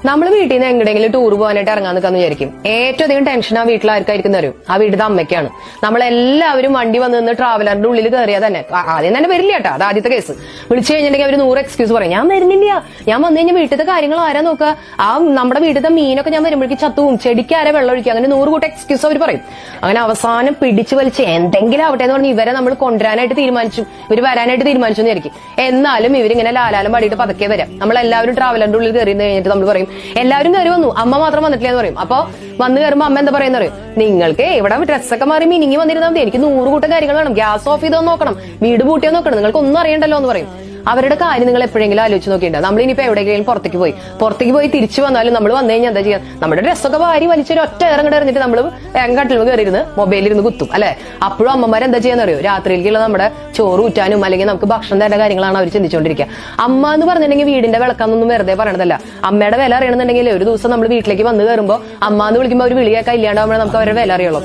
നമ്മൾ വീട്ടിൽ നിന്ന് എങ്ങടെങ്കിലും ടൂർ പോകാനായിട്ട് ഇറങ്ങാൻ നിൽക്കാന്ന് വിചാരിക്കും. ഏറ്റവും അധികം ടെൻഷൻ ആ വീട്ടിലാർക്കായിരിക്കും തരും, ആ വീട്ടിലെ അമ്മയ്ക്കാണ്. നമ്മളെല്ലാവരും വണ്ടി വന്ന് നിന്ന് ട്രാവലറിന്റെ ഉള്ളിൽ കയറിയാൽ തന്നെ ആദ്യം തന്നെ വരില്ല കേട്ടോ, അത് ആദ്യത്തെ കേസ്. വിളിച്ചു കഴിഞ്ഞിട്ടുണ്ടെങ്കിൽ അവർ 100 എക്സ്ക്യൂസ് പറയും. ഞാൻ വരുന്നില്ല, ഞാൻ വന്നു കഴിഞ്ഞാൽ വീട്ടിലത്തെ കാര്യങ്ങൾ ആരാ നോക്കുക, ആ നമ്മുടെ വീട്ടിലത്തെ മീനൊക്കെ ഞാൻ വരുമ്പോഴേക്കും ചത്തുവും, ചെടിക്ക് ആരെ വെള്ളം ഒഴിക്കുക, അങ്ങനെ 100 കൂട്ടം എക്സ്ക്യൂസ് അവർ പറയും. അങ്ങനെ അവസാനം പിടിച്ചു വലിച്ച് എന്തെങ്കിലും ആവട്ടെ എന്ന് പറഞ്ഞ് ഇവരെ നമ്മൾ കൊണ്ടുവരാനായിട്ട് തീരുമാനിച്ചു, ഇവർ വരാനായിട്ട് തീരുമാനിച്ചു എന്നായിരിക്കും. എന്നാലും ഇവരിങ്ങനെ ലാലാലം പാടിയിട്ട് പതുക്കെ വരാം. നമ്മളെല്ലാവരും ട്രാവലറിന്റെ ഉള്ളിൽ കയറി കഴിഞ്ഞിട്ട് നമ്മൾ പറയും എല്ലാവരും കയറി വന്നു, അമ്മ മാത്രം വന്നിട്ടില്ല എന്ന് പറയും. അപ്പൊ വന്ന് കയറുമ്പോ അമ്മ എന്താ പറയുന്ന പറയും, നിങ്ങൾക്ക് ഇവിടെ ഡ്രസ്സൊക്കെ മാറി മിനിങ്ങി വന്നിരുന്നാൽ മതി, എനിക്ക് 100 കൂട്ടം കാര്യങ്ങൾ വേണം, ഗ്യാസ് ഓഫ് ചെയ്തോ നോക്കണം, വീട് പൂട്ടിയോ നോക്കണം, നിങ്ങൾക്ക് ഒന്നും അറിയണ്ടല്ലോ എന്ന് പറയും. അവരുടെ കാര്യം നിങ്ങൾ എപ്പോഴെങ്കിലും ആലോചിച്ച് നോക്കിയിട്ടുണ്ടോ? നമ്മളിനിപ്പോ എവിടെയെങ്കിലും പുറത്തേക്ക് പോയി തിരിച്ചു വന്നാലും നമ്മൾ വന്നു കഴിഞ്ഞാൽ എന്താ ചെയ്യാം, നമ്മുടെ ഡ്രസ്സൊക്കെ വാരി വലിച്ചൊരു ഒറ്റ ഇറങ്ങി എറിഞ്ഞിട്ട് നമ്മൾ കട്ടിൽ കയറിയിരുന്ന് മൊബൈലിരുന്ന് കുത്തും അല്ലെ. അപ്പോഴും അമ്മമാർ എന്താ ചെയ്യാന്നറിയോ, രാത്രിയിലേക്കുള്ള നമ്മുടെ ചോറ് ഊറ്റാനും അല്ലെങ്കിൽ നമുക്ക് ഭക്ഷണം തരേണ്ട കാര്യങ്ങളാണ് അവർ ചിന്തിച്ചുകൊണ്ടിരിക്കുക. അമ്മ എന്ന് പറഞ്ഞിട്ടുണ്ടെങ്കിൽ വീടിന്റെ വിളക്കാന്നൊന്നും വെറുതെ പറയണതല്ല. അമ്മയുടെ വില അറിയണമെന്നുണ്ടെങ്കിൽ ഒരു ദിവസം നമ്മൾ വീട്ടിലേക്ക് വന്ന് കയറുമ്പോൾ അമ്മ എന്ന് വിളിക്കുമ്പോൾ അവർ വിളിയൊക്കെ ഇല്ലാണ്ടാവുമ്പോൾ നമുക്ക് അവരുടെ വില അറിയുള്ളൂ.